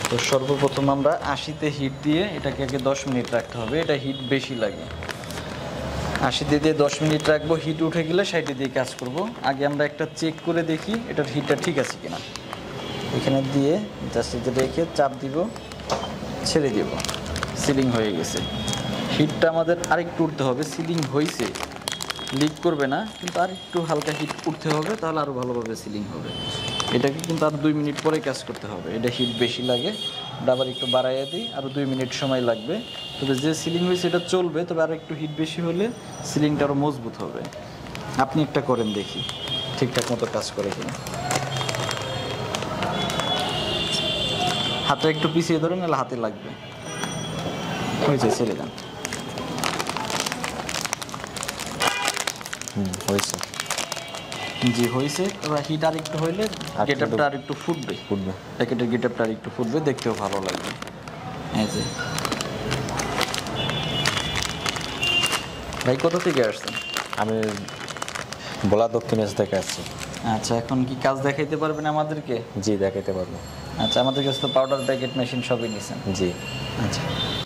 তো সর্বপ্রথম আমরা 80-তে হিট দিয়ে এটাকে আগে 10 মিনিট রাখতে হবে, এটা হিট বেশি লাগে। 80-তে দিয়ে 10 মিনিট রাখবো, হিট উঠে গেলে 60-এ দিয়ে কাজ করব। আগে আমরা একটা চেক করে দেখি এটার হিটটা ঠিক আছে কিনা। এখানে দিয়ে জাস্ট এটা রেখে চাপ দিব, ছেড়ে দেব, সিলিং হয়ে গেছে। হিটটা আমাদের আরেকটু উঠতে হবে, সিলিং হয়েছে, লিক করবে না, কিন্তু আরেকটু হালকা হিট উঠতে হবে, তাহলে আরও ভালোভাবে সিলিং হবে। এটাকে কিন্তু আর 2 মিনিট পরে কাজ করতে হবে, এটা হিট বেশি লাগে। আবার একটু বাড়াইয়া দিই, আরও 2 মিনিট সময় লাগবে। তবে যে সিলিং হয়েছে এটা চলবে, তবে আর একটু হিট বেশি হলে সিলিংটা আরও মজবুত হবে। আপনি একটা করেন দেখি ঠিকঠাক মতো কাজ করে কিনা। হাতে একটু পিছিয়ে ধরুন, নাহলে হাতে লাগবে। হয়েছে, ছেড়ে দেন। হয়েছে। জি হয়েছে। এবার হিট আর একটু হইলে গেটআপটা আর একটু ফুটবে, প্যাকেটের গেটআপটা আর একটু ফুটবে, দেখতেও ভালো লাগবে। এই যে ভাই কোথা থেকে আসছেন? আমি ভোলা দক্ষিণেশ থেকে আসছি। আচ্ছা, এখন কি কাজ দেখাইতে পারবেন আমাদেরকে? জি, দেখাইতে পারবো। আচ্ছা, আমাদের কাছে তো পাউডার প্যাকেট মেশিন সবই নিছেন। জি। আচ্ছা।